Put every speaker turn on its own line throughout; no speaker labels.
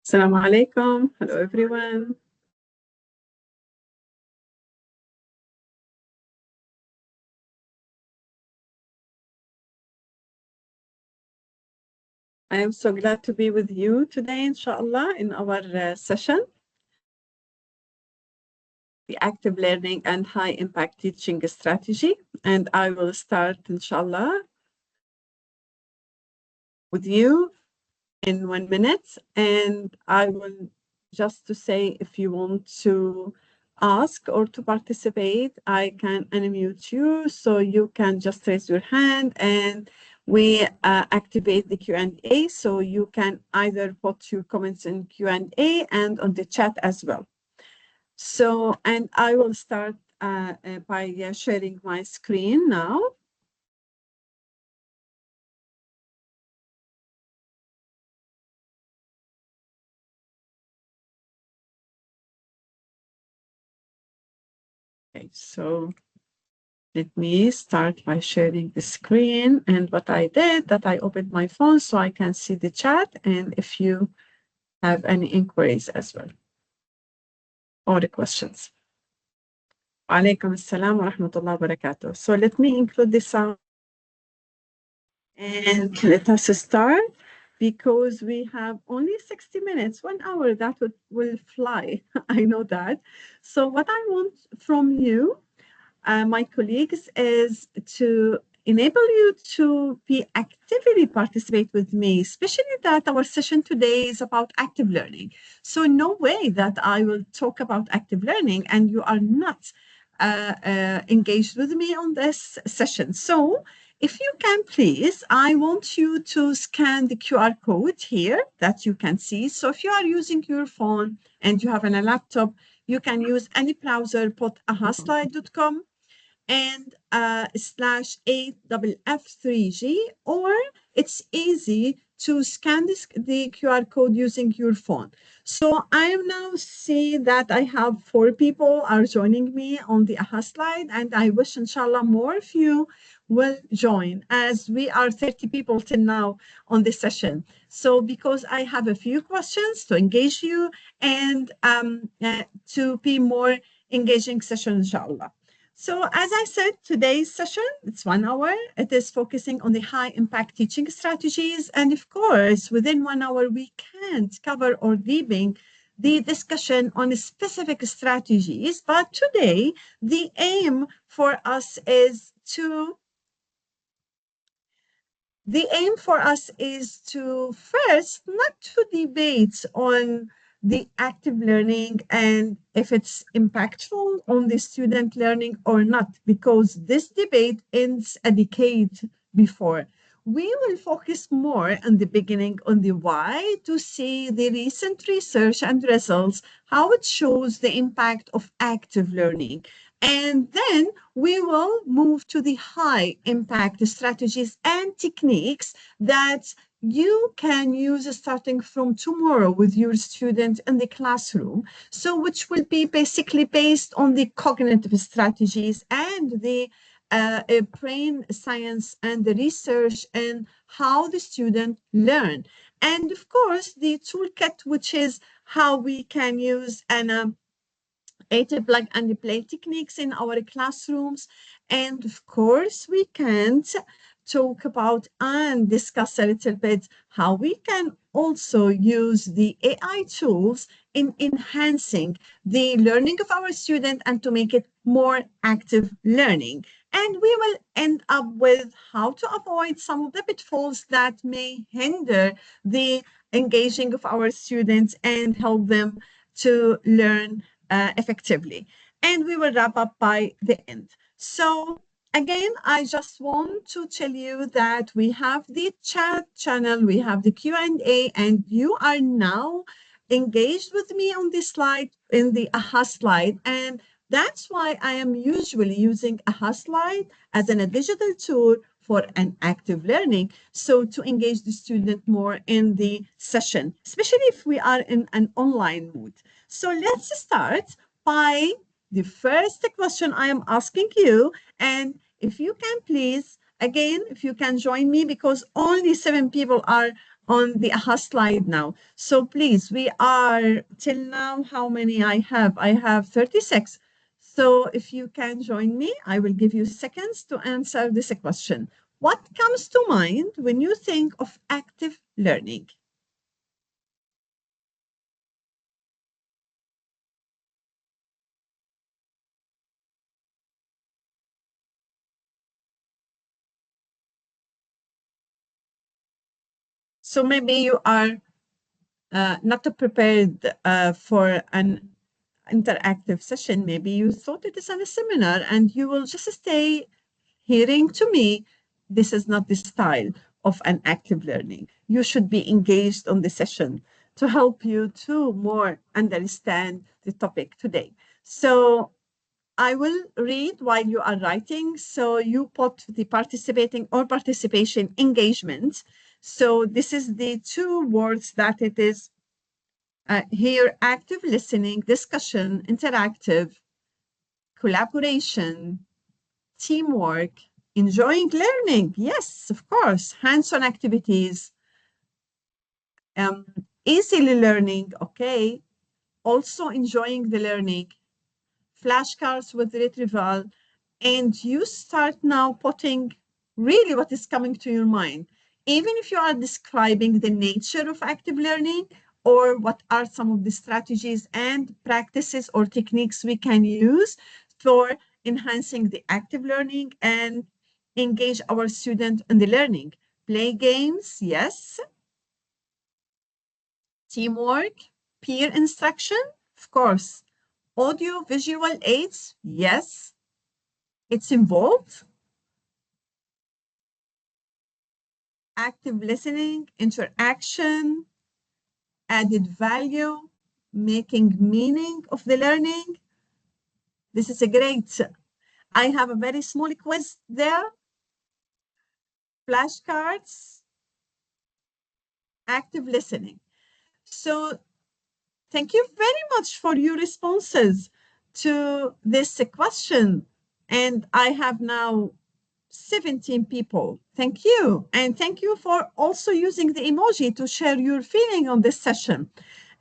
Assalamu alaikum. Hello, everyone. I am so glad to be with you today, inshallah, in our session, the active learning and high impact teaching strategy. And I will start, inshallah, with you in 1 minute. And I will just to say, if you want to ask or to participate, I can unmute you. So you can just raise your hand and we activate the Q&A. So you can either put your comments in Q&A and on the chat as well. So, and I will start by sharing my screen now. Okay, so let me start by sharing the screen. And what I did, that I opened my phone so I can see the chat and if you have any inquiries as well or the questions. Alaikum assalam wa rahmatullahi wa barakatuh. So let me include the sound and let us start because we have only 60 minutes, 1 hour, that will fly. I know that. So what I want from you, my colleagues, is to enable you to be actively participate with me, especially that our session today is about active learning. So no way that I will talk about active learning and you are not engaged with me on this session. So if you can please, I want you to scan the QR code here that you can see. So if you are using your phone and you have a laptop, you can use any browser, put ahaslide.com and /8FF3G, or it's easy to scan the QR code using your phone. So I am now seeing that I have 4 people are joining me on the AHA slide, and I wish inshallah more of you will join, as we are 30 people till now on this session. So because I have a few questions to engage you and to be more engaging session inshallah. So as I said, today's session, it's 1 hour. It is focusing on the high impact teaching strategies. And of course, within 1 hour, we can't cover or deepen the discussion on specific strategies. But today, the aim for us is to first not to debate on the active learning and if it's impactful on the student learning or not, because this debate ends a decade before. We will focus more in the beginning on the why to see the recent research and results, how it shows the impact of active learning. And then we will move to the high impact strategies and techniques that you can use starting from tomorrow with your students in the classroom. So which will be basically based on the cognitive strategies and the brain science and the research and how the student learn. And of course, the toolkit, which is how we can use an plug and play techniques in our classrooms. And of course, we can't talk about and discuss a little bit how we can also use the AI tools in enhancing the learning of our student and to make it more active learning. And we will end up with how to avoid some of the pitfalls that may hinder the engaging of our students and help them to learn effectively. And we will wrap up by the end. So again, I just want to tell you that we have the chat channel, we have the Q&A, and you are now engaged with me on this slide, in the AHA slide. And that's why I am usually using AHA slide as a digital tool for an active learning. So to engage the student more in the session, especially if we are in an online mode. So let's start by the first question I am asking you. And if you can please Again, if you can join me, because only 7 people are on the AHA slide now. So please, we are till now, how many I have? I have 36. So if you can join me, I will give you seconds to answer this question. What comes to mind when you think of active learning? So maybe you are not prepared for an interactive session. Maybe you thought it is a seminar and you will just stay hearing to me. This is not the style of an active learning. You should be engaged on the session to help you to more understand the topic today. So I will read while you are writing. So you put the participating or participation engagement. So this is the two words that it is here: active listening, discussion, interactive, collaboration, teamwork, enjoying learning. Yes, of course, hands-on activities, um, easily learning. Okay, also enjoying the learning, flashcards with retrieval, and you start now putting really what is coming to your mind. Even if you are describing the nature of active learning or what are some of the strategies and practices or techniques we can use for enhancing the active learning and engage our student in the learning. Play games, yes. Teamwork, peer instruction, of course. Audio visual aids, yes, it's involved. Active listening, interaction, added value, making meaning of the learning. This is a great. I have a very small quiz there. Flashcards, active listening. So thank you very much for your responses to this question. And I have now 17 people. Thank you. And thank you for also using the emoji to share your feeling on this session.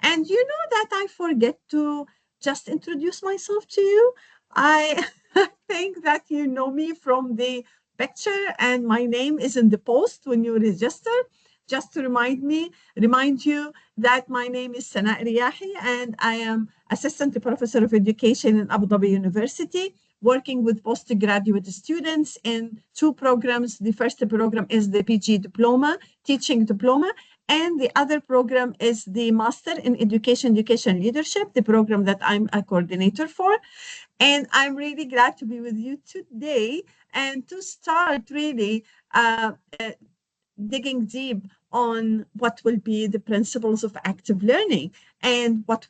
And you know that I forget to just introduce myself to you. I think that you know me from the picture, and my name is in the post when you register. Just to remind you that my name is Sana Riyahi, and I am Assistant Professor of Education in Abu Dhabi University, working with postgraduate students in two programs. The first program is the PG diploma, teaching diploma, and the other program is the Master in Education Leadership, the program that I'm a coordinator for. And I'm really glad to be with you today and to start really digging deep on what will be the principles of active learning and what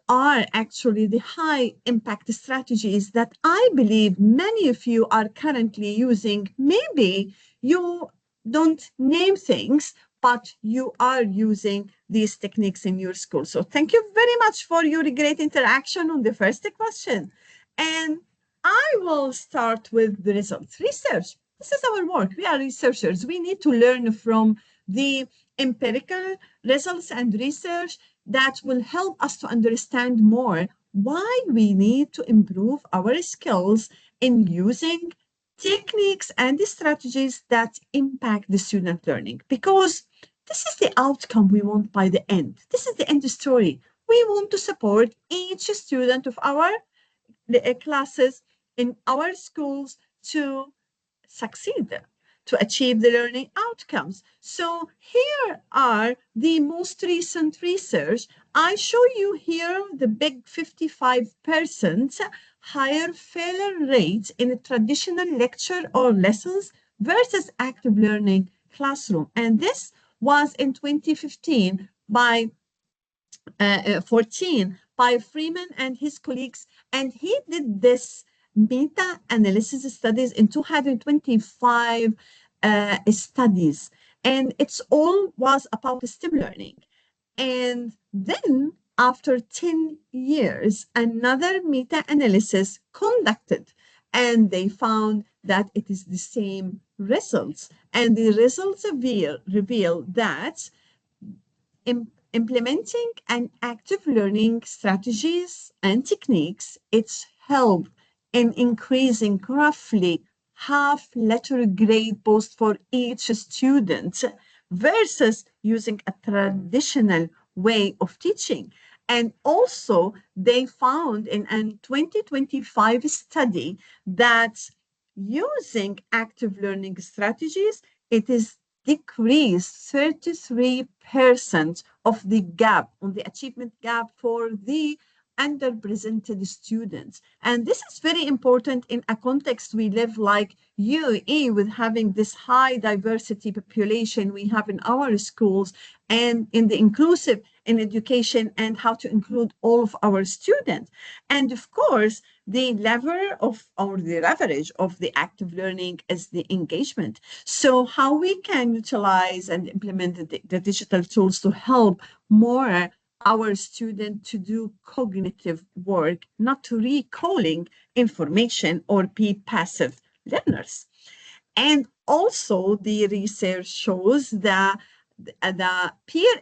are actually the high impact strategies that I believe many of you are currently using. Maybe you don't name things, but you are using these techniques in your school. So thank you very much for your great interaction on the first question. And I will start with the results. Research. This is our work. We are researchers. We need to learn from the empirical results and research that will help us to understand more why we need to improve our skills in using techniques and strategies that impact the student learning. Because this is the outcome we want by the end. This is the end story. We want to support each student of our classes in our schools to succeed, to achieve the learning outcomes. So here are the most recent research. I show you here the big 55% higher failure rates in a traditional lecture or lessons versus active learning classroom. And this was in 2015 by 14 by Freeman and his colleagues, and he did this meta-analysis studies in 225 studies, and it's all was about STEM learning. And then after 10 years, another meta-analysis conducted and they found that it is the same results. And the results reveal that implementing an active learning strategies and techniques, it's helped in increasing roughly half letter grade post for each student versus using a traditional way of teaching. And also, they found in a 2025 study that using active learning strategies, it is decreased 33% of the gap on the achievement gap for the underrepresented students. And this is very important in a context we live like UAE, with having this high diversity population we have in our schools, and in the inclusive in education, and how to include all of our students. And of course, the lever of, or the leverage of the active learning is the engagement. So how we can utilize and implement the digital tools to help more our student to do cognitive work, not to recalling information or be passive learners. And also the research shows that the peer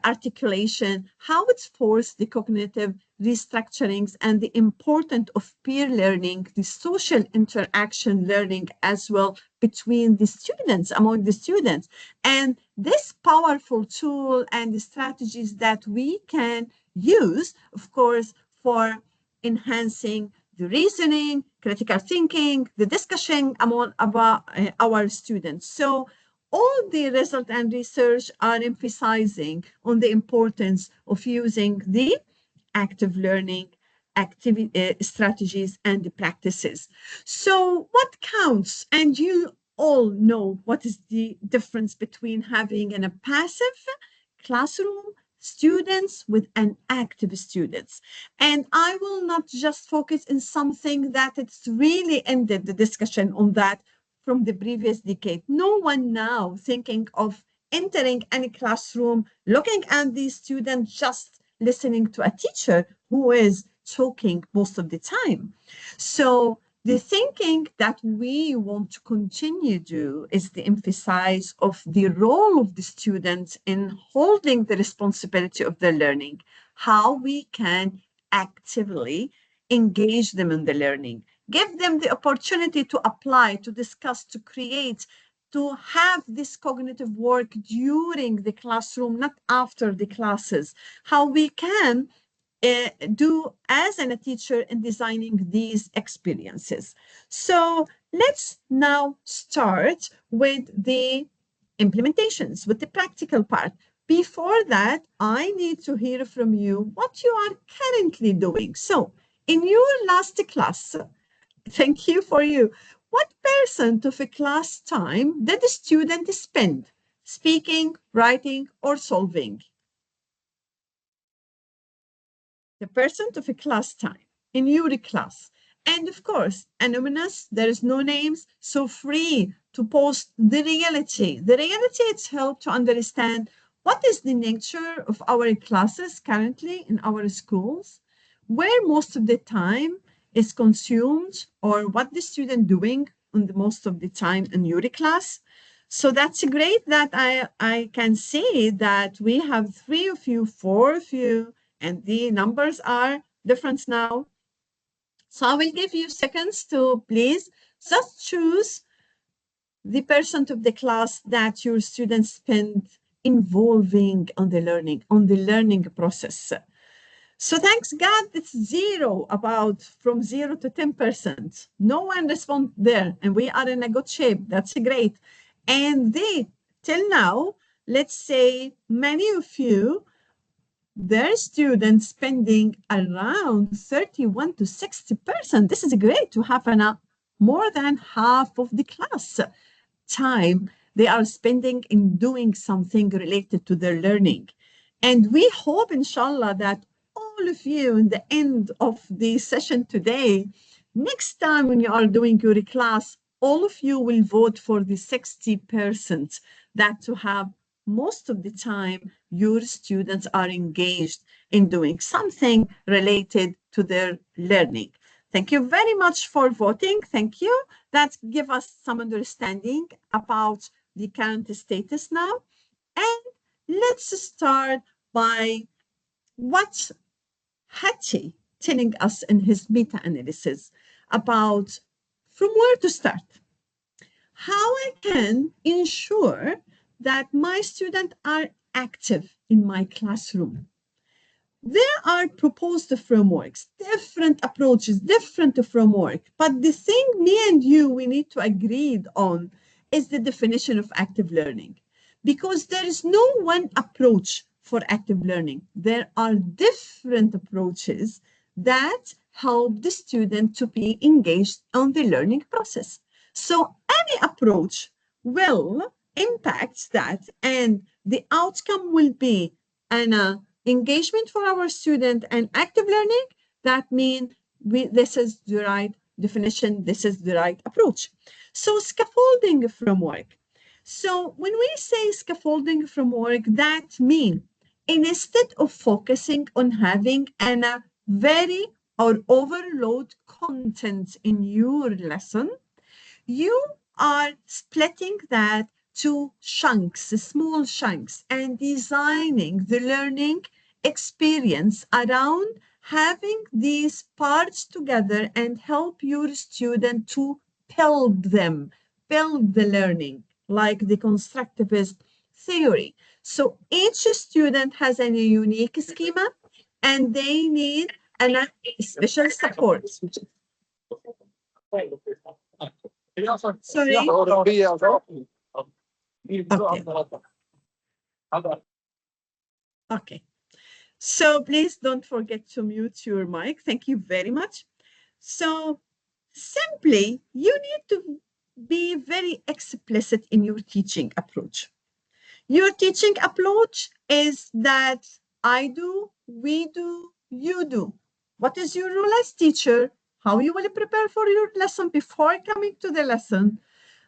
articulation, how it's forced the cognitive restructurings and the importance of peer learning, the social interaction learning as well between the students, among the students. And this powerful tool and the strategies that we can use, of course, for enhancing the reasoning, critical thinking, the discussion among our students. So all the results and research are emphasizing on the importance of using the active learning activity strategies and the practices. So what counts? And you all know what is the difference between having a passive classroom students with an active students. And I will not just focus in something that it's really ended the discussion on that from the previous decade. No one now thinking of entering any classroom, looking at the student, just listening to a teacher who is talking most of the time. So the thinking that we want to continue to do is the emphasize of the role of the students in holding the responsibility of their learning, how we can actively engage them in the learning, give them the opportunity to apply, to discuss, to create, to have this cognitive work during the classroom, not after the classes, how we can do as a teacher in designing these experiences. So let's now start with the implementations, with the practical part. Before that, I need to hear from you what you are currently doing. So in your last class, thank you for you. What percent of a class time did the student spend speaking, writing, or solving? The percent of a class time in your class. And of course, anonymous, there is no names, so free to post the reality. The reality it's help to understand what is the nature of our classes currently in our schools, where most of the time is consumed, or what the student doing on the most of the time in your class. So that's great that I can see that we have 3 of you, 4 of you, and the numbers are different now. So I will give you seconds to please just choose the percent of the class that your students spend involving on the learning process. So thanks God, it's zero, about from 0 to 10%. No one respond there, and we are in a good shape. That's great. And they, till now, let's say many of you, their students spending around 31 to 60%. This is great to have more than half of the class time they are spending in doing something related to their learning. And we hope, inshallah, that all of you in the end of the session today, next time when you are doing your class, all of you will vote for the 60% that to have most of the time your students are engaged in doing something related to their learning. Thank you very much for voting. Thank you. That gives us some understanding about the current status now. And let's start by what Hattie telling us in his meta-analysis about from where to start. How I can ensure that my students are active in my classroom. There are proposed frameworks, different approaches, different framework. But the thing me and you, we need to agree on is the definition of active learning. Because there is no one approach for active learning. There are different approaches that help the student to be engaged on the learning process. So any approach will impact that, and the outcome will be an engagement for our student and active learning. That means this is the right definition, this is the right approach. So scaffolding framework. So when we say scaffolding framework, that means instead of focusing on having a very or overload content in your lesson, you are splitting that to chunks, small chunks, and designing the learning experience around having these parts together and help your student to build them, build the learning, like the constructivist theory. So each student has a unique schema and they need a special support. Sorry. Okay. So please don't forget to mute your mic. Thank you very much. So simply, you need to be very explicit in your teaching approach. Your teaching approach is that I do, we do, you do. What is your role as teacher? How you will prepare for your lesson before coming to the lesson?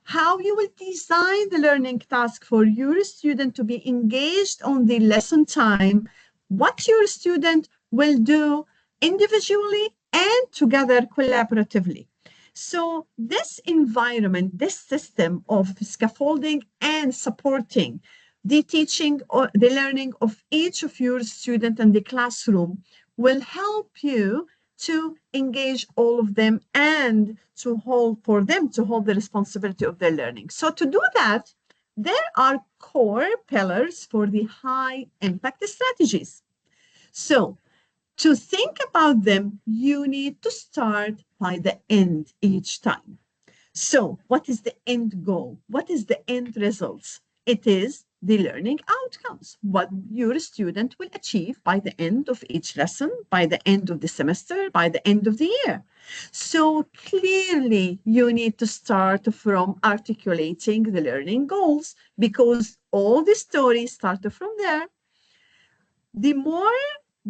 How you will design the learning task for your student to be engaged on the lesson time, what your student will do individually and together collaboratively. So this environment, this system of scaffolding and supporting the teaching or the learning of each of your students in the classroom will help you to engage all of them and to hold for them to hold the responsibility of their learning. So to do that, there are core pillars for the high impact strategies. So to think about them, you need to start by the end each time. So what is the end goal? What is the end results? It is the learning outcomes, what your student will achieve by the end of each lesson, by the end of the semester, by the end of the year. So clearly, you need to start from articulating the learning goals because all the stories start from there. The more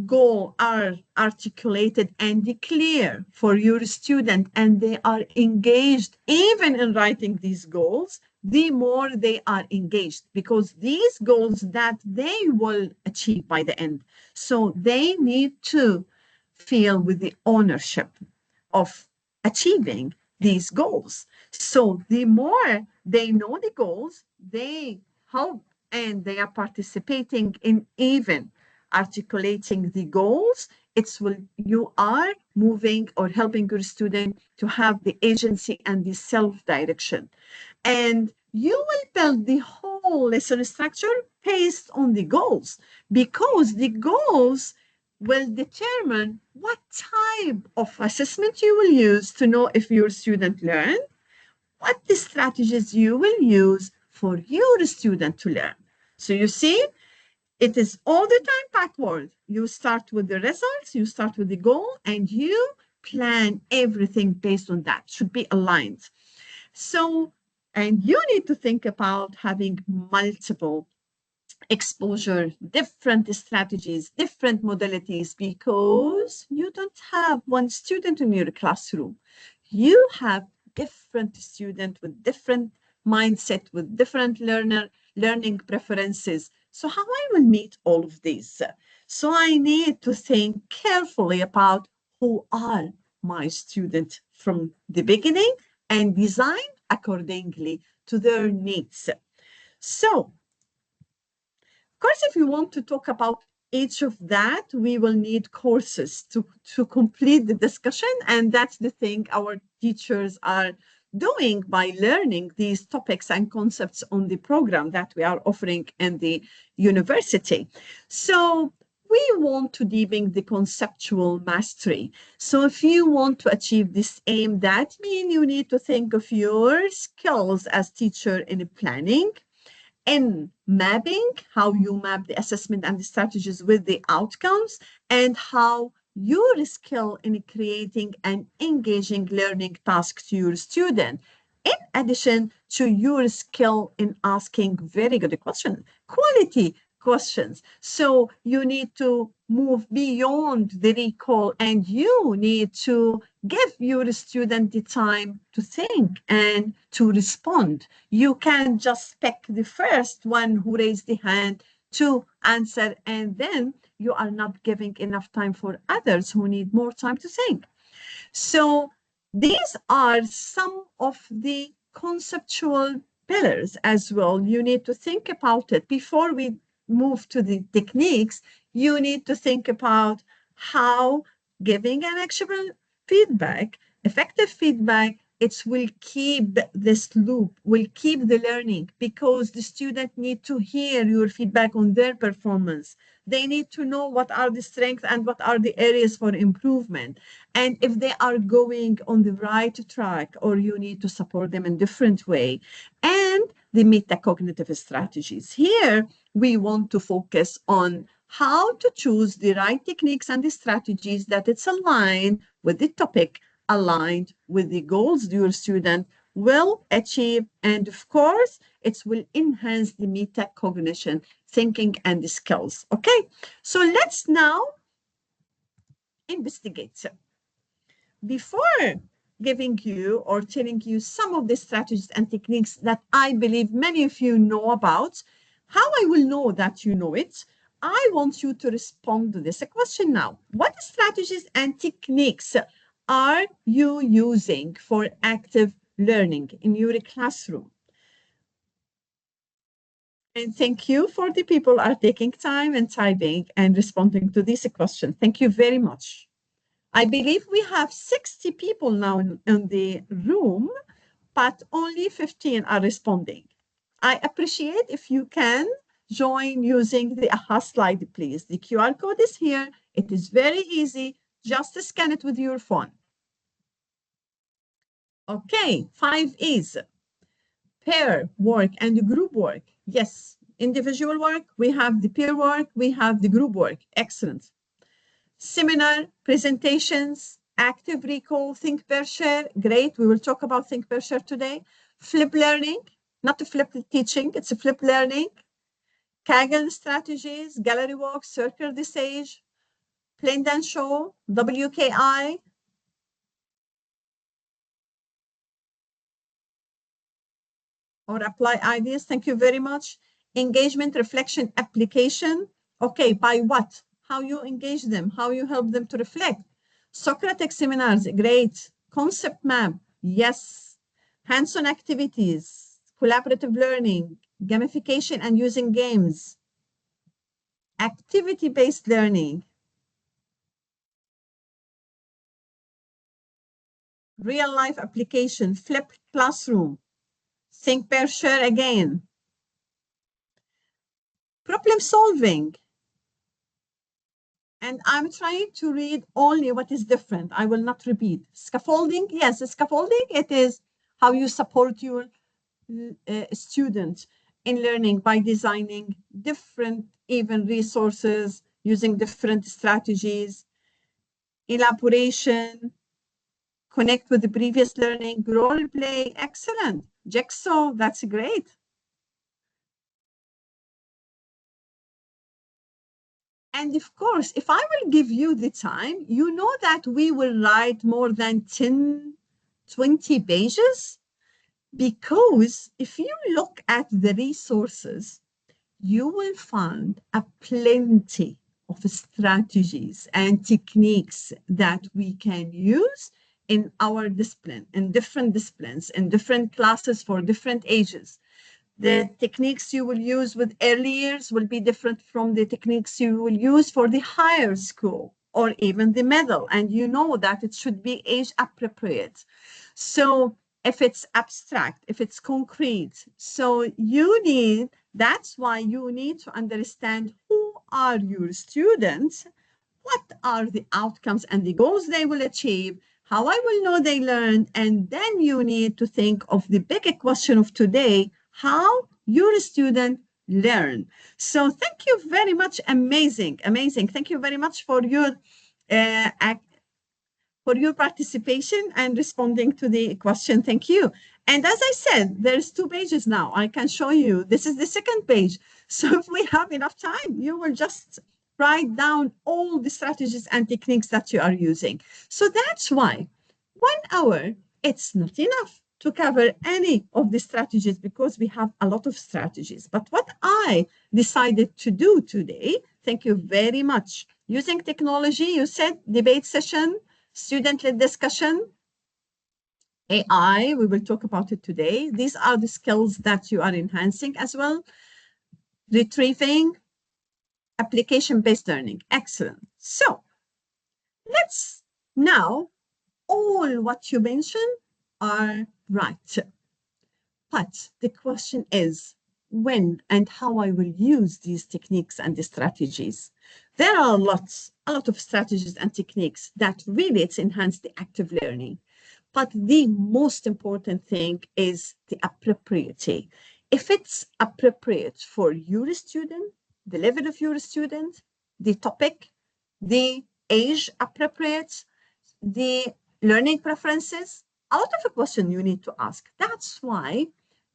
goals are articulated and clear for your student and they are engaged even in writing these goals, the more they are engaged because these goals that they will achieve by the end. So they need to feel with the ownership of achieving these goals. So the more they know the goals, they help and they are participating in even articulating the goals. You are moving or helping your student to have the agency and the self-direction. And you will build the whole lesson structure based on the goals because the goals will determine what type of assessment you will use to know if your student learned, what the strategies you will use for your student to learn. So you see, it is all the time backward. You start with the results, you start with the goal, and you plan everything based on that. Should be aligned. So, and you need to think about having multiple exposure, different strategies, different modalities, because you don't have one student in your classroom. You have different students with different mindset, with different learning preferences. So how I will meet all of these? So I need to think carefully about who are my student from the beginning and design accordingly to their needs. So, of course, if you want to talk about each of that, we will need courses to complete the discussion. And that's the thing our teachers are doing by learning these topics and concepts on the program that we are offering in the university. So we want to deepen the conceptual mastery. So if you want to achieve this aim, that means you need to think of your skills as teacher in planning, in mapping, how you map the assessment and the strategies with the outcomes, and how your skill in creating an engaging learning task to your student, in addition to your skill in asking very good questions, quality questions. So you need to move beyond the recall, and you need to give your student the time to think and to respond. You can just pick the first one who raised the hand to answer, and then you are not giving enough time for others who need more time to think. So these are some of the conceptual pillars as well. You need to think about it before we move to the techniques. You need to think about how giving an actual feedback, effective feedback, it will keep this loop, will keep the learning, because the student need to hear your feedback on their performance. They need to know what are the strengths and what are the areas for improvement. And if they are going on the right track, or you need to support them in different way. And the metacognitive strategies. Here, we want to focus on how to choose the right techniques and the strategies that it's aligned with the topic, aligned with the goals your student will achieve. And of course, it will enhance the metacognition, thinking and the skills. Okay, so let's now investigate. Before giving you or telling you some of the strategies and techniques that I believe many of you know about, how I will know that you know it, I want you to respond to this question now. What strategies and techniques are you using for active learning in your classroom? And thank you for the people who are taking time and typing and responding to this question. Thank you very much. I believe we have 60 people now in the room, but only 15 are responding. I appreciate if you can join using the AHA slide, please. The QR code is here. It is very easy. Just scan it with your phone. Okay, 5 is pair work and group work. Yes, individual work, we have the peer work, we have the group work. Excellent. Seminar, presentations, active recall, think, pair, share. Great. We will talk about think, pair, share today. Flip learning, not a flip teaching, it's a flip learning. Kaggle strategies, gallery walk, circle the sage, plain dance show, WKI. Or apply ideas. Thank you very much. Engagement, reflection, application. Okay, by what? How you engage them, how you help them to reflect. Socratic seminars, great. Concept map, yes. Hands-on activities, collaborative learning, gamification and using games. Activity-based learning. Real-life application, flipped classroom. Think, pair, share again. Problem solving. And I'm trying to read only what is different. I will not repeat. Scaffolding, yes, scaffolding, it is how you support your students in learning by designing different even resources, using different strategies. Elaboration, connect with the previous learning, role play, excellent. Jigsaw, that's great. And of course, if I will give you the time, you know that we will write more than 10, 20 pages, because if you look at the resources, you will find a plenty of strategies and techniques that we can use in our discipline, in different disciplines, in different classes for different ages. The techniques you will use with early years will be different from the techniques you will use for the higher school or even the middle. And you know that it should be age appropriate. So if it's abstract, if it's concrete, so that's why you need to understand who are your students, what are the outcomes and the goals they will achieve, how I will know they learned, and then you need to think of the bigger question of today, how your student learn. So thank you very much. Amazing, amazing. Thank you very much uh, for your participation and responding to the question. Thank you. And as I said, there's 2 pages now. I can show you. This is the second page. So if we have enough time, you will just write down all the strategies and techniques that you are using. So that's why 1 hour, it's not enough to cover any of the strategies because we have a lot of strategies. But what I decided to do today, thank you very much. Using technology, you said debate session, student-led discussion, AI, we will talk about it today. These are the skills that you are enhancing as well. Retrieving, application-based learning. Excellent. So let's now, all what you mentioned are right. But the question is when and how I will use these techniques and the strategies. There are a lot of strategies and techniques that really enhance the active learning. But the most important thing is the appropriacy. If it's appropriate for your student, the level of your student, the topic, the age appropriate, the learning preferences, a lot of a question you need to ask. That's why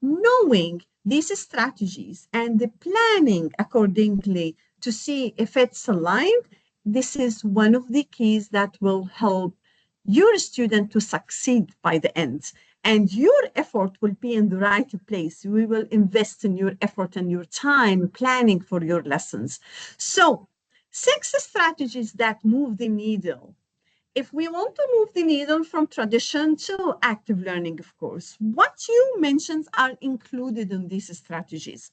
knowing these strategies and the planning accordingly to see if it's aligned, this is one of the keys that will help your student to succeed by the end. And your effort will be in the right place. We will invest in your effort and your time planning for your lessons. So 6 strategies that move the needle. If we want to move the needle from tradition to active learning, of course, what you mentioned are included in these strategies.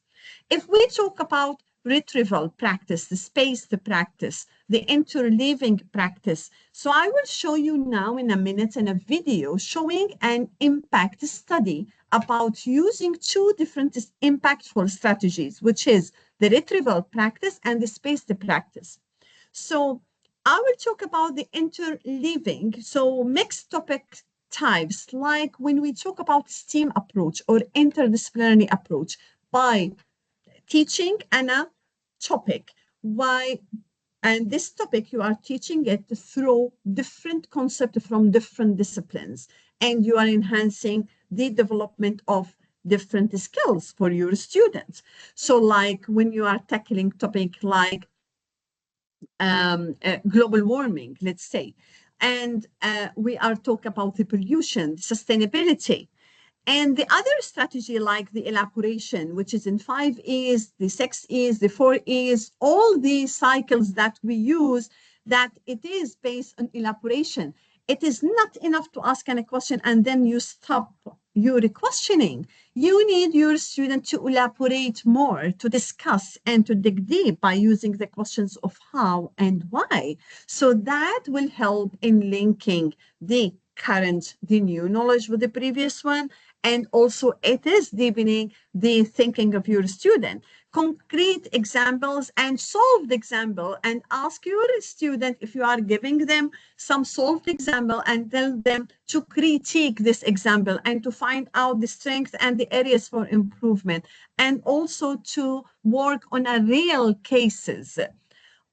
If we talk about retrieval practice, the spaced practice, the interleaving practice, so I will show you now in a minute in a video showing an impact study about using 2 different impactful strategies, which is the retrieval practice and the spaced practice. So I will talk about the interleaving, so mixed topic types, like when we talk about STEAM approach or interdisciplinary approach by teaching and a topic. Why? And this topic, you are teaching it through different concepts from different disciplines, and you are enhancing the development of different skills for your students. So like when you are tackling topic like global warming, let's say, and we are talking about the pollution, sustainability, and the other strategy like the elaboration, which is in 5 E's, the 6 E's, the 4 E's, all these cycles that we use, that it is based on elaboration. It is not enough to ask a question and then you stop your questioning. You need your student to elaborate more, to discuss and to dig deep by using the questions of how and why. So that will help in linking the new knowledge with the previous one, and also it is deepening the thinking of your student. Concrete examples and solved example, and ask your student if you are giving them some solved example and tell them to critique this example and to find out the strengths and the areas for improvement, and also to work on a real cases.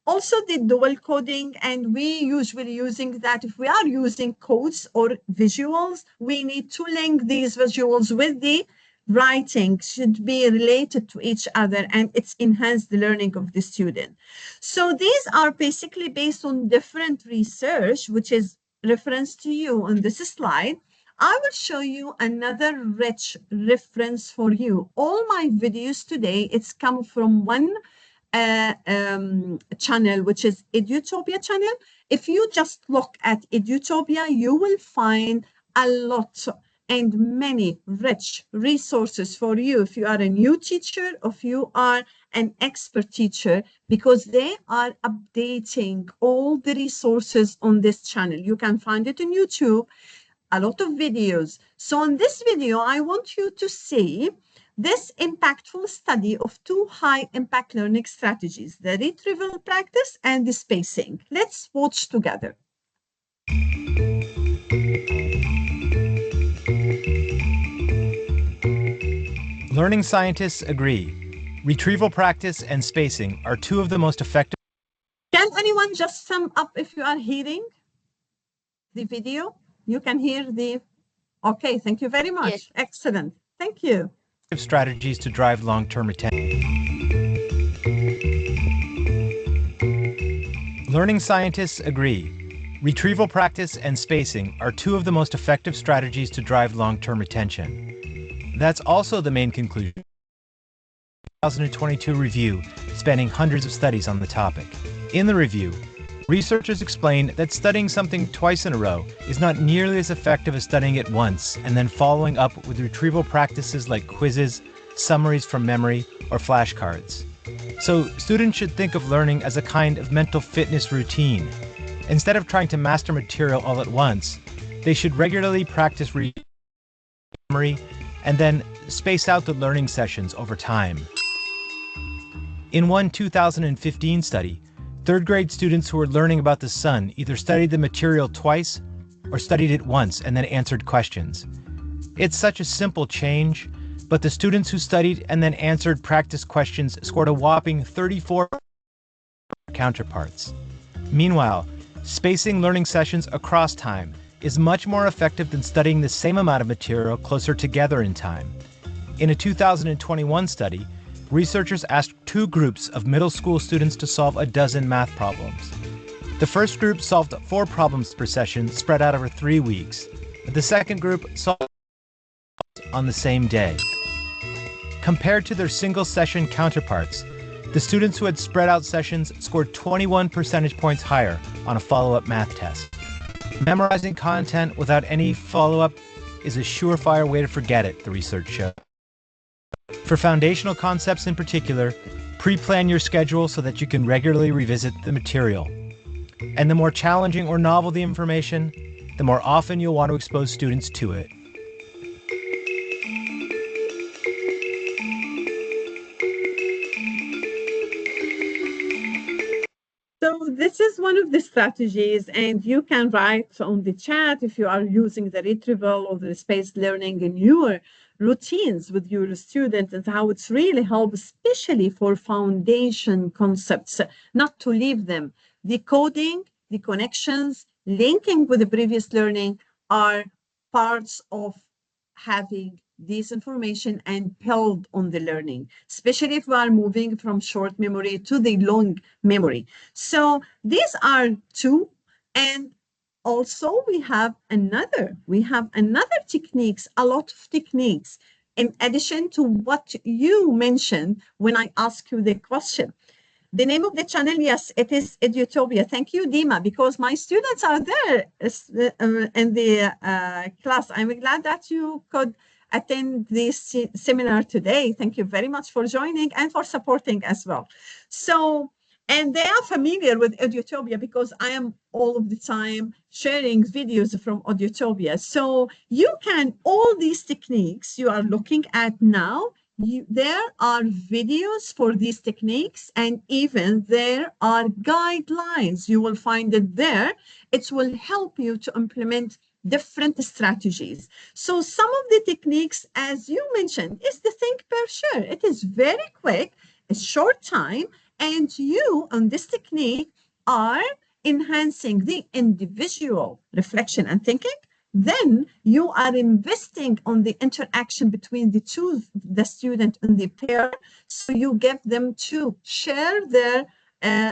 Also the dual coding, and we usually using that if we are using codes or visuals, we need to link these visuals with the writing, should be related to each other, and it's enhanced the learning of the student. So these are basically based on different research, which is referenced to you on this slide. I will show you another rich reference for you. All my videos today, it's come from one channel, which is Edutopia channel. If you just look at Edutopia, you will find a lot and many rich resources for you if you are a new teacher, if you are an expert teacher, because they are updating all the resources on this channel. You can find it on YouTube, a lot of videos. So in this video, I want you to see this impactful study of two high impact learning strategies, the retrieval practice and the spacing. Let's watch together.
Learning scientists agree. Retrieval practice and spacing are two of the most effective.
Can anyone just sum up if you are hearing the video? You can hear the, okay, thank you very much.
Yes.
Excellent, thank you.
Strategies to drive long-term retention. Learning scientists agree. Retrieval practice and spacing are two of the most effective strategies to drive long-term retention. That's also the main conclusion of the 2022 review, spanning hundreds of studies on the topic. In the review, researchers explain that studying something twice in a row is not nearly as effective as studying it once and then following up with retrieval practices like quizzes, summaries from memory, or flashcards. So students should think of learning as a kind of mental fitness routine. Instead of trying to master material all at once, they should regularly practice memory and then space out the learning sessions over time. In one 2015 study, third grade students who were learning about the sun either studied the material twice or studied it once and then answered questions. It's such a simple change, but the students who studied and then answered practice questions scored a whopping 34 counterparts. Meanwhile, spacing learning sessions across time is much more effective than studying the same amount of material closer together in time. In a 2021 study, researchers asked two groups of middle school students to solve a dozen math problems. The first group solved 4 problems per session spread out over 3 weeks. The second group solved on the same day. Compared to their single session counterparts, the students who had spread out sessions scored 21 percentage points higher on a follow-up math test. Memorizing content without any follow-up is a surefire way to forget it, the research showed. For foundational concepts in particular, pre-plan your schedule so that you can regularly revisit the material. And the more challenging or novel the information, the more often you'll want to expose students to it.
So this is one of the strategies, and you can write on the chat if you are using the retrieval or the spaced learning in your routines with your students and how it's really helps, especially for foundation concepts, not to leave them. The coding, the connections, linking with the previous learning are parts of having this information and build on the learning, especially if we are moving from short memory to the long memory. So these are two, and also we have another techniques, a lot of techniques, in addition to what you mentioned when I asked you the question. The name of the channel, yes, it is Edutopia. Thank you, Dima, because my students are there in the class. I'm glad that you could attend this seminar today. Thank you very much for joining and for supporting as well. So, and they are familiar with Edutopia because I am all of the time sharing videos from Edutopia. So you can, all these techniques you are looking at now, there are videos for these techniques, and even there are guidelines. You will find it there. It will help you to implement different strategies. So some of the techniques, as you mentioned, is the think per share. It is very quick, a short time, and you on this technique are enhancing the individual reflection and thinking. Then you are investing on the interaction between the student and the pair. So you get them to share their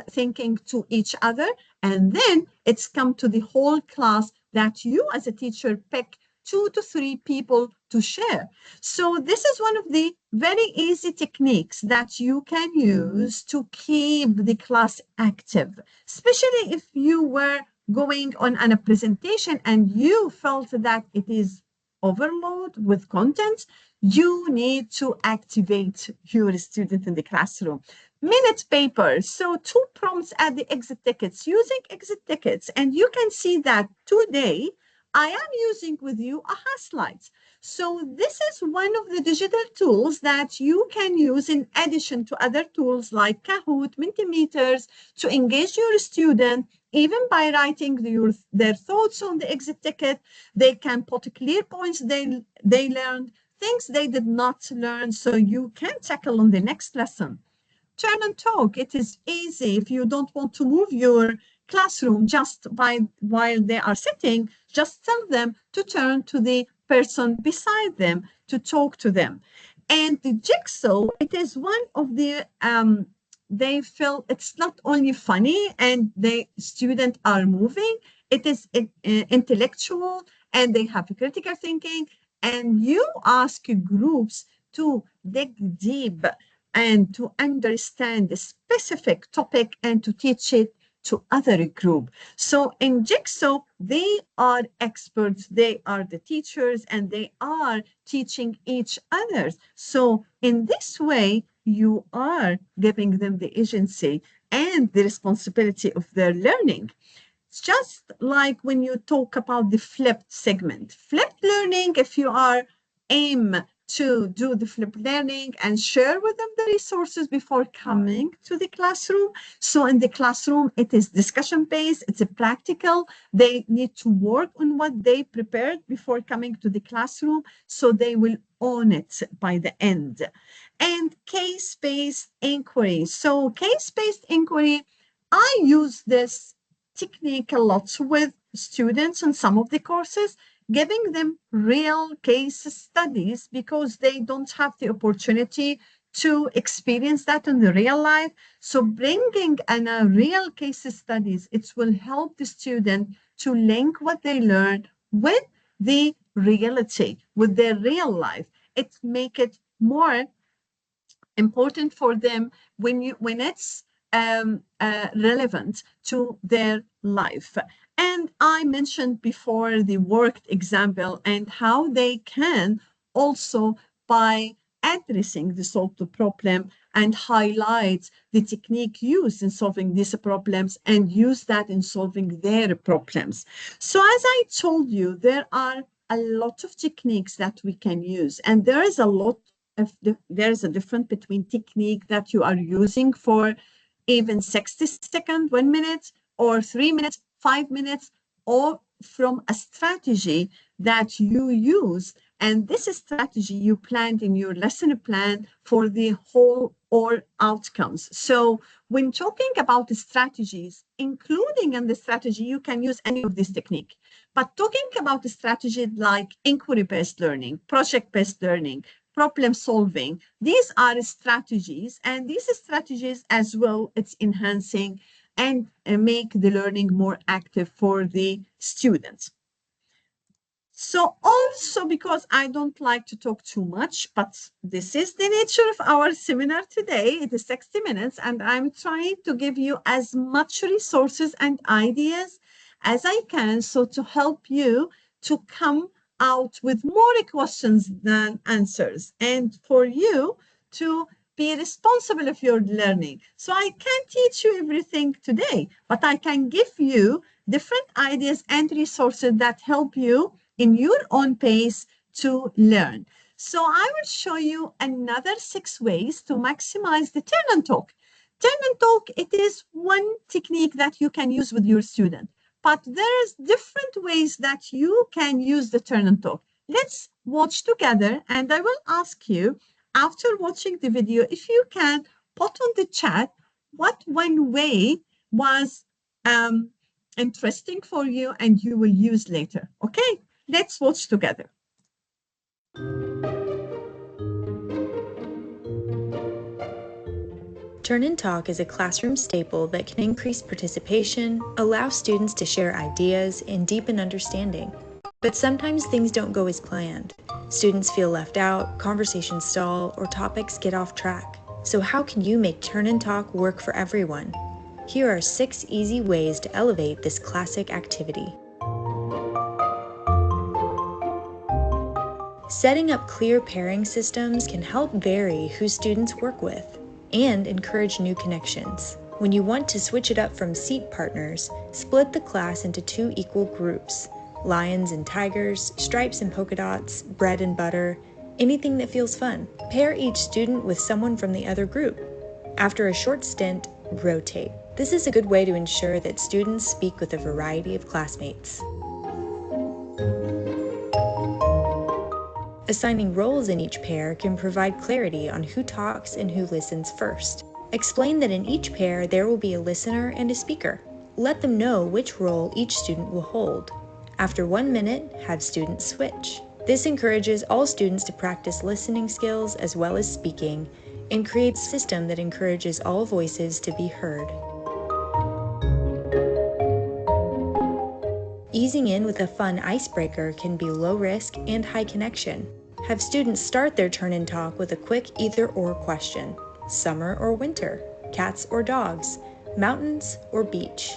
thinking to each other. And then it's come to the whole class that you as a teacher pick 2 to 3 people to share. So this is one of the very easy techniques that you can use to keep the class active, especially if you were going on a presentation and you felt that it is overload with content. You need to activate your student in the classroom. Minute papers, so 2 prompts at the exit tickets, using exit tickets, and you can see that today I am using with you AHA slides. So this is one of the digital tools that you can use in addition to other tools like Kahoot, Mentimeters, to engage your student. Even by writing their thoughts on the exit ticket, they can put clear points they learned, things they did not learn, so you can tackle on the next lesson. Turn and talk. It is easy. If you don't want to move your classroom just while they are sitting, just tell them to turn to the person beside them to talk to them. And the jigsaw, it is one of the they feel it's not only funny and the students are moving, it is intellectual and they have critical thinking. And you ask groups to dig deep and to understand the specific topic and to teach it to other group. So in Jigsaw, they are experts, they are the teachers, and they are teaching each other. So in this way, you are giving them the agency and the responsibility of their learning. It's just like when you talk about the flipped segment. Flipped learning, if you are aim to do the flipped learning and share with them the resources before coming to the classroom. So in the classroom, it is discussion based, it's a practical. They need to work on what they prepared before coming to the classroom, so they will own it by the end. And case-based inquiry. So case-based inquiry, I use this technique a lot with students in some of the courses, giving them real case studies because they don't have the opportunity to experience that in the real life. So bringing in a real case studies, it will help the student to link what they learn with the reality, with their real life. It make it more important for them when it's relevant to their life. And I mentioned before the worked example and how they can also, by addressing the solved problem and highlight the technique used in solving these problems and use that in solving their problems. So as I told you, there are a lot of techniques that we can use, and there is a lot there's a difference between technique that you are using for even 60 seconds, 1 minute, or 3 minutes, 5 minutes, or from a strategy that you use. And this strategy you planned in your lesson plan for the whole or outcomes. So when talking about the strategies, including in the strategy, you can use any of this technique. But talking about the strategy like inquiry-based learning, project-based learning, problem solving, these are strategies, and these strategies as well, it's enhancing and make the learning more active for the students. So also, because I don't like to talk too much, but this is the nature of our seminar today, it is 60 minutes, and I'm trying to give you as much resources and ideas as I can, so to help you to come out with more questions than answers, and for you to be responsible of your learning. So I can't teach you everything today, but I can give you different ideas and resources that help you in your own pace to learn. So I will show you another 6 ways to maximize the turn and talk. Turn and talk, it is one technique that you can use with your student, but there's different ways that you can use the turn and talk. Let's watch together, and I will ask you after watching the video if you can put on the chat what one way was interesting for you and you will use later. Okay, let's watch together.
Turn and Talk is a classroom staple that can increase participation, allow students to share ideas, and deepen understanding. But sometimes things don't go as planned. Students feel left out, conversations stall, or topics get off track. So how can you make Turn and Talk work for everyone? Here are 6 easy ways to elevate this classic activity. Setting up clear pairing systems can help vary who students work with and encourage new connections. When you want to switch it up from seat partners, split the class into 2 equal groups: lions and tigers, stripes and polka dots, bread and butter, anything that feels fun. Pair each student with someone from the other group. After a short stint, rotate. This is a good way to ensure that students speak with a variety of classmates. Assigning roles in each pair can provide clarity on who talks and who listens first. Explain that in each pair there will be a listener and a speaker. Let them know which role each student will hold. After 1 minute, have students switch. This encourages all students to practice listening skills as well as speaking and creates a system that encourages all voices to be heard. Easing in with a fun icebreaker can be low risk and high connection. Have students start their turn and talk with a quick either-or question: summer or winter, cats or dogs, mountains or beach.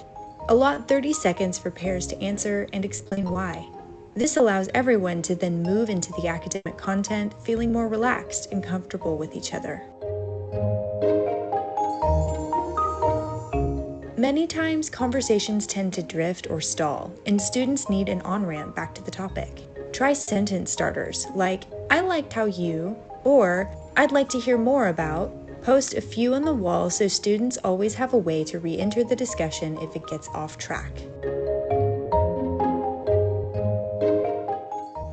Allot 30 seconds for pairs to answer and explain why. This allows everyone to then move into the academic content feeling more relaxed and comfortable with each other. Many times, conversations tend to drift or stall, and students need an on-ramp back to the topic. Try sentence starters like, "I liked how you," or "I'd like to hear more about." Post a few on the wall so students always have a way to re-enter the discussion if it gets off track.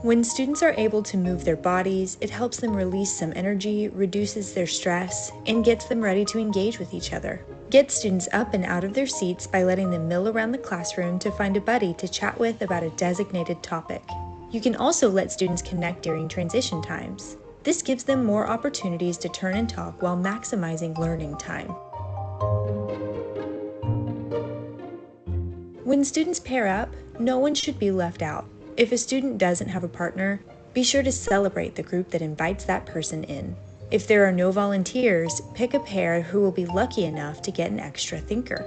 When students are able to move their bodies, it helps them release some energy, reduces their stress, and gets them ready to engage with each other. Get students up and out of their seats by letting them mill around the classroom to find a buddy to chat with about a designated topic. You can also let students connect during transition times. This gives them more opportunities to turn and talk while maximizing learning time. When students pair up, no one should be left out. If a student doesn't have a partner, be sure to celebrate the group that invites that person in. If there are no volunteers, pick a pair who will be lucky enough to get an extra thinker.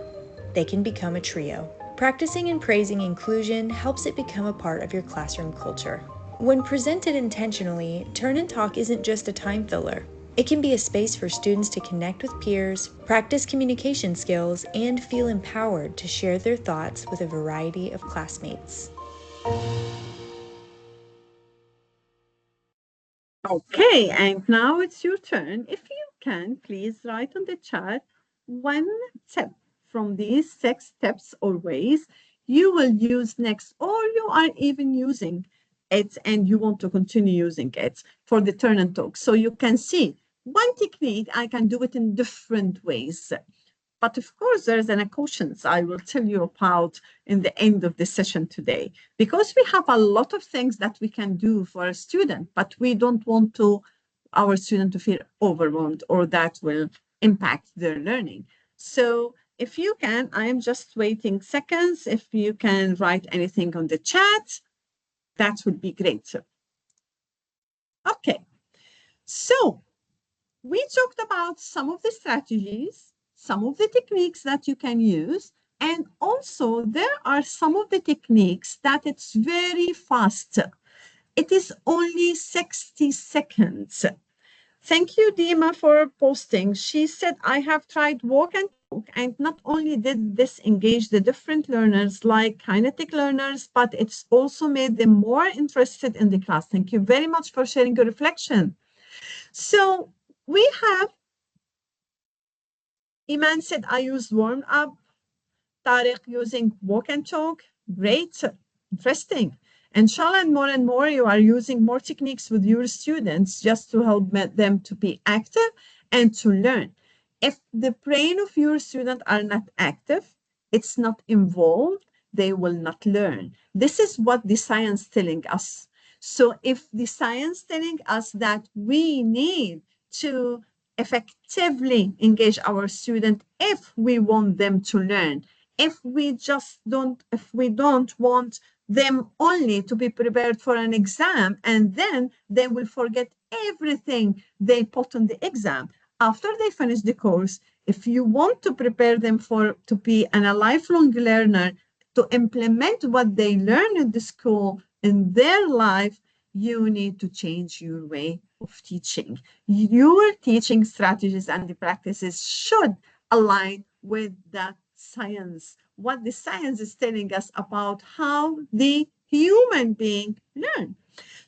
They can become a trio. Practicing and praising inclusion helps it become a part of your classroom culture. When presented intentionally, Turn and Talk isn't just a time filler. It can be a space for students to connect with peers, practice communication skills, and feel empowered to share their thoughts with a variety of classmates.
Okay, and now it's your turn. If you can, please write on the chat 1 tip from these 6 tips or ways you will use next, or you are even using it and you want to continue using it for the turn and talk. So you can see one technique, I can do it in different ways. But of course, there's an cautions I will tell you about in the end of the session today, because we have a lot of things that we can do for a student, but we don't want our student to feel overwhelmed or that will impact their learning. So if you can, I am just waiting seconds. If you can write anything on the chat, that would be great. Okay, so we talked about some of the strategies, some of the techniques that you can use, and also there are some of the techniques that it's very fast. It is only 60 seconds. Thank you, Dima, for posting. She said, I have tried walk and talk, and not only did this engage the different learners like kinetic learners, but it's also made them more interested in the class. Thank you very much for sharing your reflection. So we have Iman said, I used warm up. Tariq using walk and talk. Great, interesting. Inshallah, and more, you are using more techniques with your students just to help them to be active and to learn. If the brain of your student are not active, it's not involved, they will not learn. This is what the science telling us. So if the science telling us that we need to effectively engage our student if we want them to learn, if we don't want them only to be prepared for an exam, and then they will forget everything they put on the exam. After they finish the course, if you want to prepare them to be a lifelong learner, to implement what they learn in the school in their life, you need to change your way of teaching. Your teaching strategies and the practices should align with the science, what the science is telling us about how the human being learn.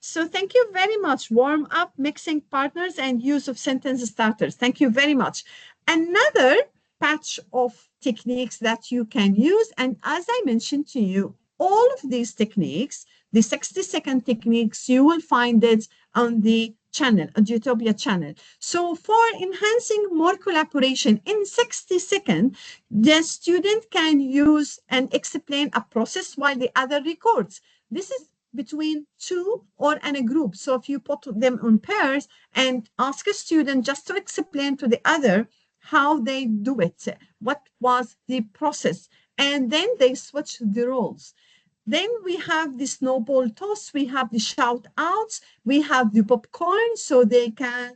So thank you very much. Warm up, mixing partners, and use of sentence starters. Thank you very much. Another patch of techniques that you can use, and as I mentioned to you, all of these techniques, the 60-second techniques, you will find it on the channel, on Utopia channel. So for enhancing more collaboration in 60 seconds, the student can use and explain a process while the other records. This is between two or in a group. So if you put them on pairs and ask a student just to explain to the other how they do it, what was the process, and then they switch the roles. Then we have the snowball toss, we have the shout outs, we have the popcorn, so they can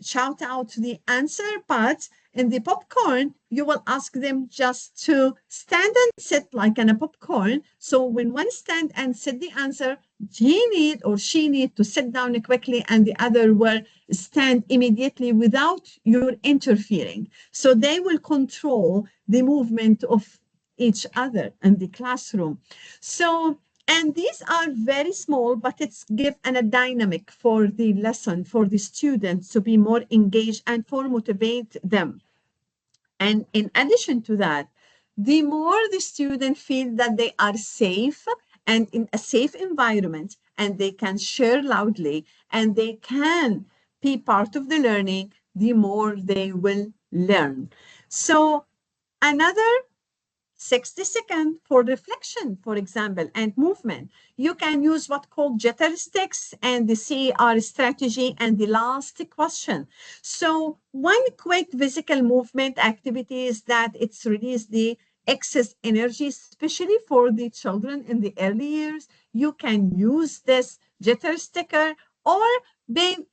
shout out the answer, but in the popcorn, you will ask them just to stand and sit like in a popcorn. So when one stand and sit the answer, he need or she need to sit down quickly, and the other will stand immediately without your interfering. So they will control the movement of each other in the classroom. So, and these are very small, but it's give a dynamic for the lesson, for the students to be more engaged and for motivate them. And in addition to that, the more the student feel that they are safe and in a safe environment, and they can share loudly, and they can be part of the learning, the more they will learn. So another 60 seconds for reflection, for example, and movement. You can use what called jitter sticks and the CR strategy and the last question. So one quick physical movement activity is that it's release the excess energy, especially for the children in the early years. You can use this jitter sticker or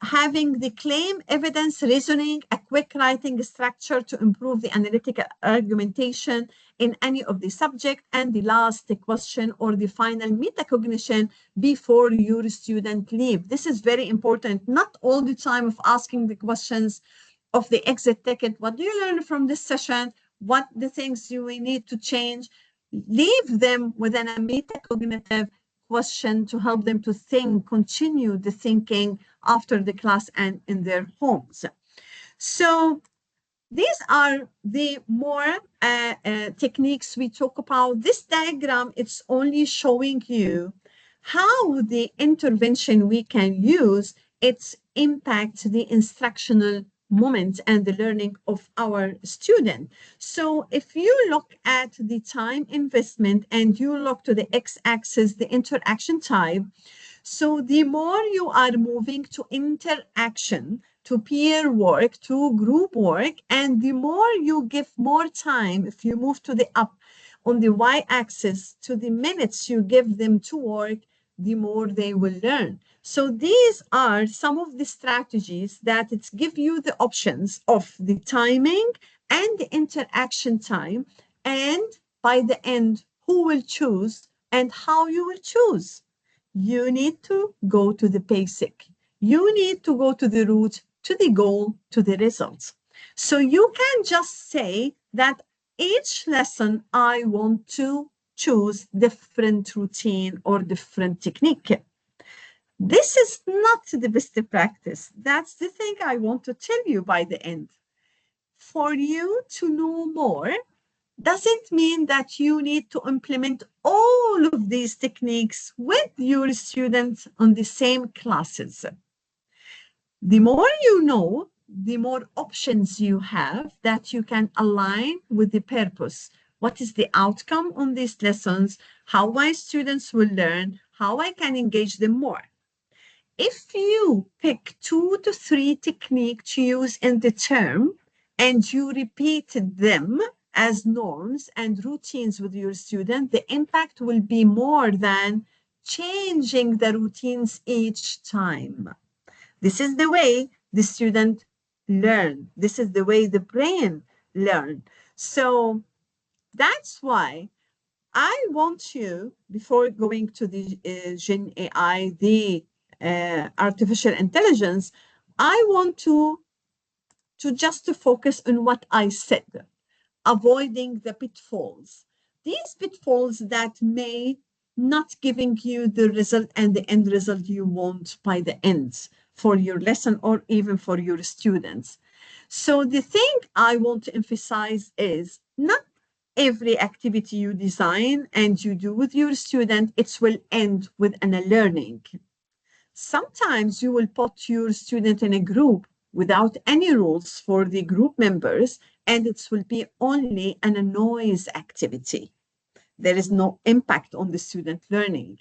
having the claim, evidence, reasoning, a quick writing structure to improve the analytical argumentation in any of the subject, and the last question or the final metacognition before your student leave. This is very important, not all the time of asking the questions of the exit ticket. What do you learn from this session? What the things you need to change? Leave them within a metacognitive question to help them to think, continue the thinking after the class and in their homes. So these are the more techniques we talk about. This diagram, it's only showing you how the intervention we can use, it impacts the instructional moment and the learning of our student. So if you look at the time investment and you look to the x-axis, the interaction time, so the more you are moving to interaction, to peer work, to group work, and the more you give more time, if you move to the up on the y-axis to the minutes you give them to work, the more they will learn. So these are some of the strategies that it's give you the options of the timing and the interaction time, and by the end, who will choose and how you will choose. You need to go to the basic. You need to go to the root, to the goal, to the results. So you can just say that each lesson I want to choose different routine or different technique. This is not the best practice. That's the thing I want to tell you by the end. For you to know more doesn't mean that you need to implement all of these techniques with your students on the same classes. The more you know, the more options you have that you can align with the purpose. What is the outcome on these lessons? How my students will learn? How I can engage them more? If you pick 2 to 3 techniques to use in the term and you repeated them, as norms and routines with your student, the impact will be more than changing the routines each time. This is the way the student learn. This is the way the brain learn. So that's why I want you, before going to the Gen AI, the artificial intelligence, I want to just to focus on what I said, avoiding the pitfalls. These pitfalls that may not giving you the result and the end result you want by the end for your lesson or even for your students. So the thing I want to emphasize is not every activity you design and you do with your student, it will end with an learning. Sometimes you will put your student in a group without any rules for the group members, and it will be only a noise activity. There is no impact on the student learning.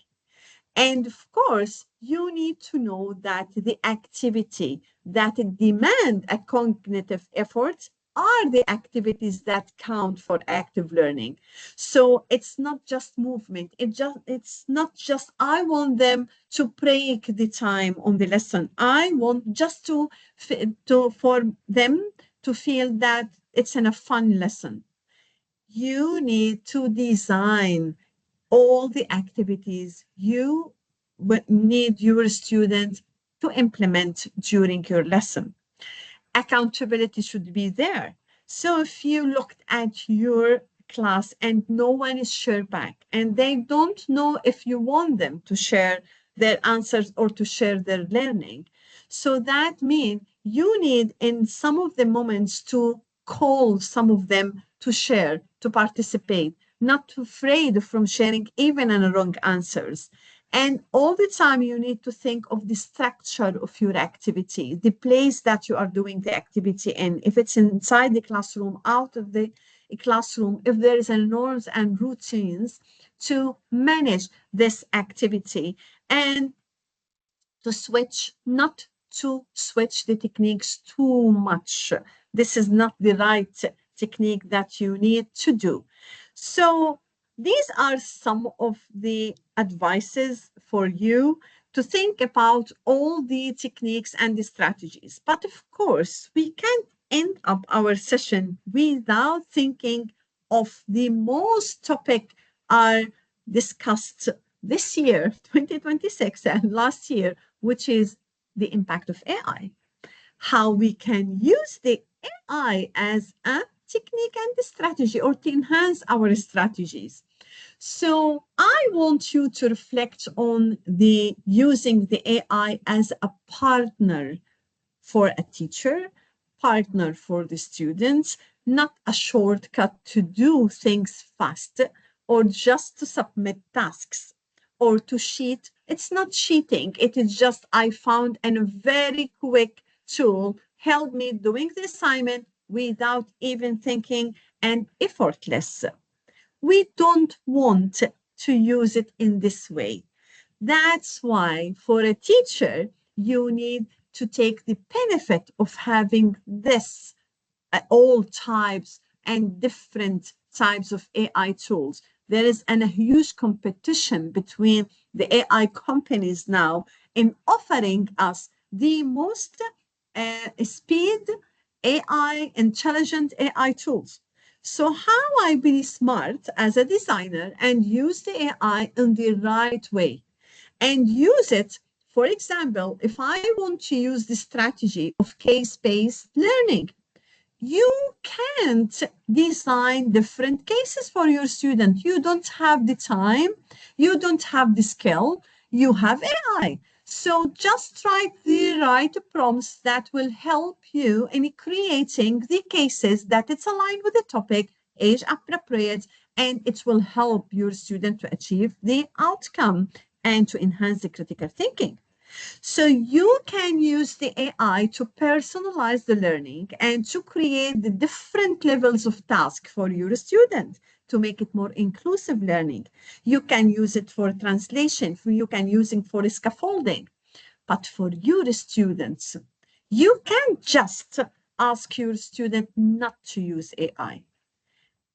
And of course, you need to know that the activity that demand a cognitive effort are the activities that count for active learning. So it's not just movement. It's not just I want them to break the time on the lesson. I want just for them to feel that it's in a fun lesson. You need to design all the activities you need your students to implement during your lesson. Accountability should be there. So if you looked at your class and no one is shared back and they don't know if you want them to share their answers or to share their learning, so that means you need in some of the moments to call some of them to share, to participate, not afraid from sharing even on wrong answers. And all the time you need to think of the structure of your activity, the place that you are doing the activity in, if it's inside the classroom, out of the classroom, if there is norms and routines to manage this activity and to switch, not to switch the techniques too much. This is not the right technique that you need to do. So these are some of the advices for you to think about all the techniques and the strategies. But of course, we can't end up our session without thinking of the most topic are discussed this year, 2026, and last year, which is the impact of AI. How we can use the AI as a technique and a strategy or to enhance our strategies. So I want you to reflect on the using the AI as a partner for a teacher, partner for the students, not a shortcut to do things fast or just to submit tasks or to cheat. It's not cheating. It is just I found a very quick tool help me doing the assignment without even thinking and effortless. We don't want to use it in this way. That's why for a teacher, you need to take the benefit of having this all types and different types of AI tools. There is a huge competition between the AI companies now in offering us the most speed AI, intelligent AI tools. So how I be smart as a designer and use the AI in the right way and use it. For example, if I want to use the strategy of case-based learning, you can't design different cases for your student. You don't have the time, you don't have the skill, you have AI. So just write the right prompts that will help you in creating the cases that it's aligned with the topic, age appropriate, and it will help your student to achieve the outcome and to enhance the critical thinking. So you can use the AI to personalize the learning and to create the different levels of task for your student to make it more inclusive learning. You can use it for translation, you can use it for scaffolding. But for your students, you can't just ask your student not to use AI.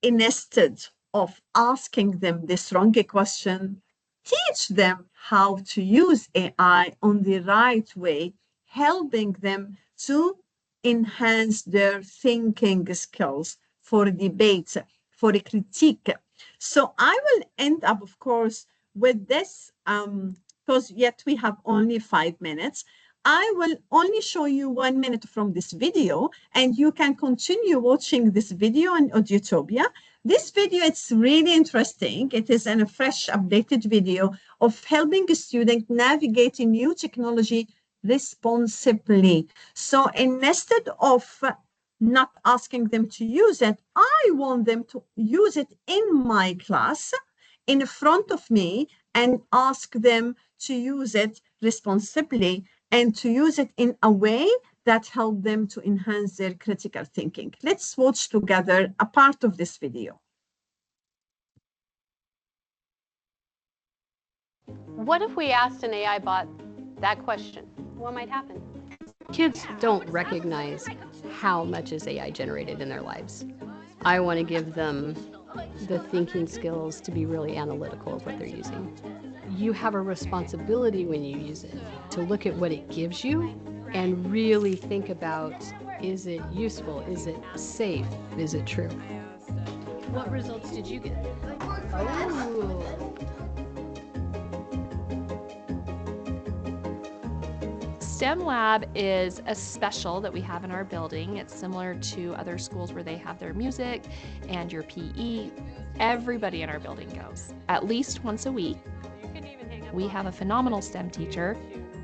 instead of asking them this wrong question, teach them how to use AI on the right way, helping them to enhance their thinking skills for debate, for a critique. So I will end up, of course, with this, because yet we have only 5 minutes. I will only show you 1 minute from this video, and you can continue watching this video on Audiotopia. This video, it's really interesting. It is a fresh, updated video of helping a student navigate new technology responsibly. So instead of not asking them to use it, I want them to use it in my class in front of me and ask them to use it responsibly and to use it in a way that help them to enhance their critical thinking. Let's watch together a part of this video.
What if we asked an AI bot that question? What might happen?
Kids don't recognize how much is AI generated in their lives. I want to give them the thinking skills to be really analytical of what they're using. You have a responsibility when you use it to look at what it gives you and really think about, is it useful? Is it safe? Is it true? What results did you get? Oh.
STEM Lab is a special that we have in our building. It's similar to other schools where they have their music and your PE. Everybody in our building goes at least once a week. We have a phenomenal STEM teacher.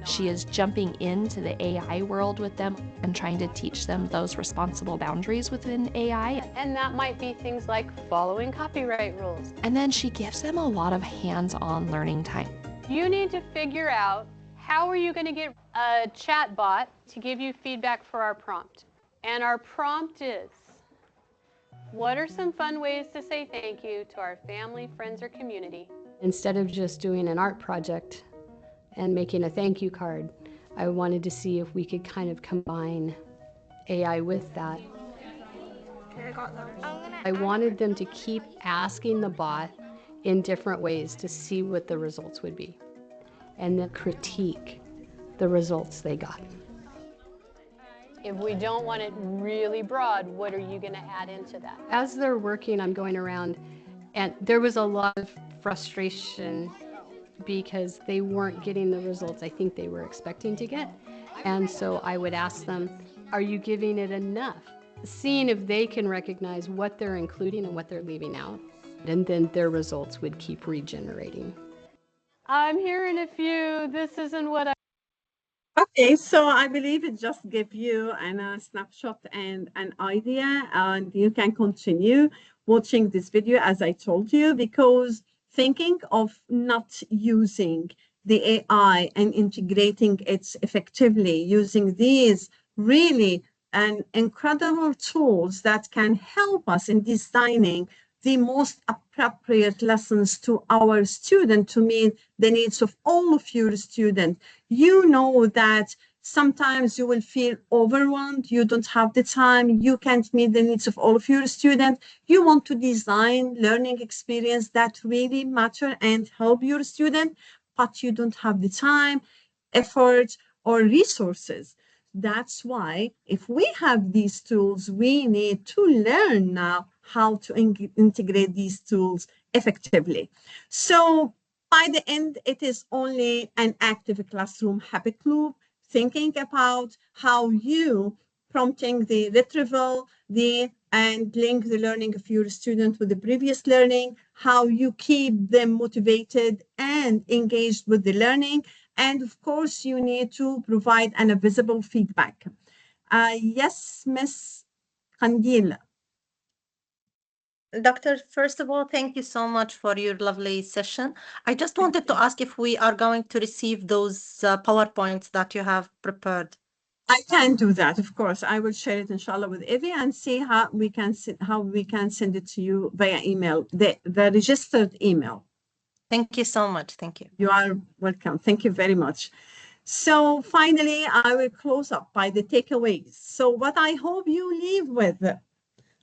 She is jumping into the AI world with them and trying to teach them those responsible boundaries within AI.
And that might be things like following copyright rules.
And then she gives them a lot of hands-on learning time.
You need to figure out, how are you going to get a chat bot to give you feedback for our prompt? And our prompt is, what are some fun ways to say thank you to our family, friends, or community?
Instead of just doing an art project and making a thank you card, I wanted to see if we could kind of combine AI with that. I wanted them to keep asking the bot in different ways to see what the results would be, and then critique the results they got.
If we don't want it really broad, what are you going to add into that?
As they're working, I'm going around, and there was a lot of frustration because they weren't getting the results I think they were expecting to get. And so I would ask them, are you giving it enough? Seeing if they can recognize what they're including and what they're leaving out. And then their results would keep regenerating.
I'm hearing a few, this isn't what I...
Okay, so I believe it just gave you a snapshot and an idea, and you can continue watching this video as I told you, because thinking of not using the AI and integrating it effectively, using these really incredible tools that can help us in designing the most appropriate lessons to our student to meet the needs of all of your students. You know that sometimes you will feel overwhelmed, you don't have the time, you can't meet the needs of all of your students. You want to design learning experience that really matter and help your student, but you don't have the time, effort, or resources. That's why if we have these tools, we need to learn now how to integrate these tools effectively. So by the end, it is only an active classroom habit loop, thinking about how you prompting the retrieval, and link the learning of your student with the previous learning, how you keep them motivated and engaged with the learning. And of course, you need to provide a visible feedback. Yes, Ms. Kandil.
Doctor, first of all, thank you so much for your lovely session. I just wanted to ask if we are going to receive those PowerPoints that you have prepared.
I can do that, of course. I will share it, inshallah, with Evie and see how we can send it to you via email, the registered email.
Thank you so much. Thank you.
You are welcome. Thank you very much. So finally, I will close up by the takeaways. So what I hope you leave with,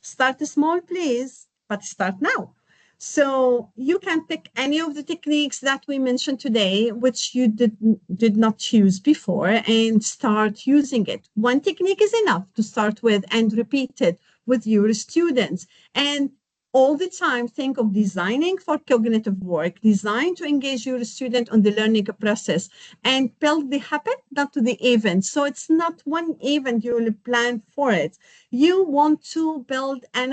start small, please. but start now. So you can pick any of the techniques that we mentioned today, which you did not use before, and start using it. One technique is enough to start with and repeat it with your students. And all the time, think of designing for cognitive work, design to engage your student on the learning process, and build the habit, not to the event. So it's not one event you will plan for it. You want to build a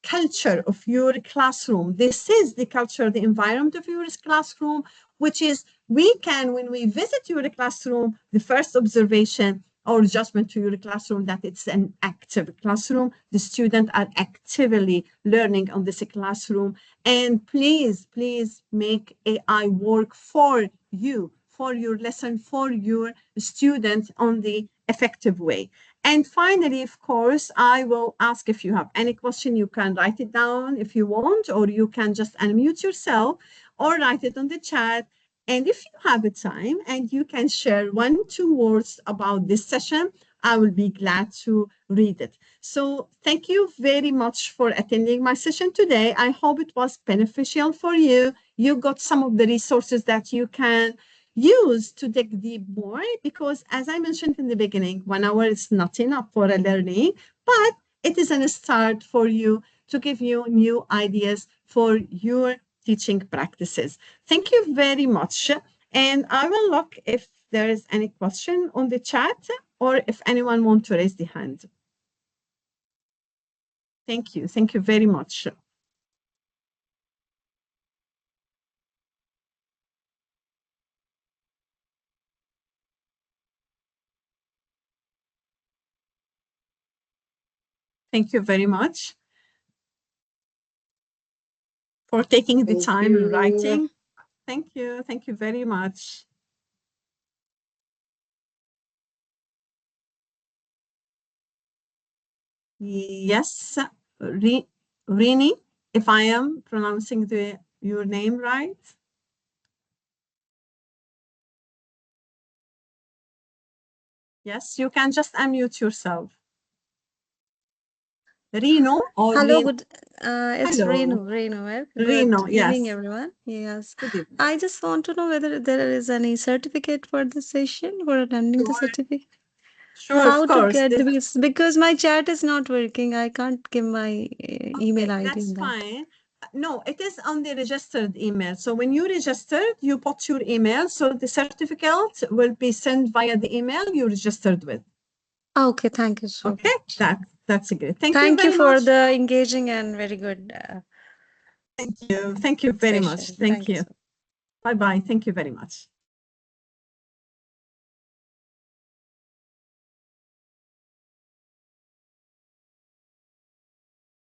culture of your classroom. This is the culture, the environment of your classroom, which is we can, when we visit your classroom, the first observation or judgment to your classroom that it's an active classroom. The students are actively learning on this classroom. And please, please make AI work for you, for your lesson, for your students on the effective way. And finally, of course, I will ask if you have any question, you can write it down if you want, or you can just unmute yourself or write it on the chat. And if you have a time and you can share 1-2 words about this session, I will be glad to read it. So thank you very much for attending my session today. I hope it was beneficial for you. You got some of the resources that you can use to dig deep more, because as I mentioned in the beginning, 1 hour is not enough for a learning, but it is a start for you to give you new ideas for your teaching practices. Thank you very much. And I will look if there is any question on the chat or if anyone wants to raise the hand. Thank you. Thank you very much. Thank you very much for taking the time and writing. Thank you. Thank you very much. Yes, Rini, if I am pronouncing your name right. Yes, you can just unmute yourself. Reno or
Hello,
Reno?
good. It's
Hello.
Renu. Right?
Reno,
Good
yes.
evening, everyone. Yes.
Good evening.
I just want to know whether there is any certificate for the session for attending the
Sure.
certificate.
Sure,
How
of course.
to get this? Because my chat is not working. I can't give my email ID
That's
in that.
fine. No, it is on the registered email. So when you registered, you put your email. So the certificate will be sent via the email you registered with.
Okay, thank you so
much. Okay, that's great. Thank you
you
very
for
much.
the engaging and very good
Thank you. Thank you very much.
session.
Thank you.
So
Bye-bye. Thank you very much.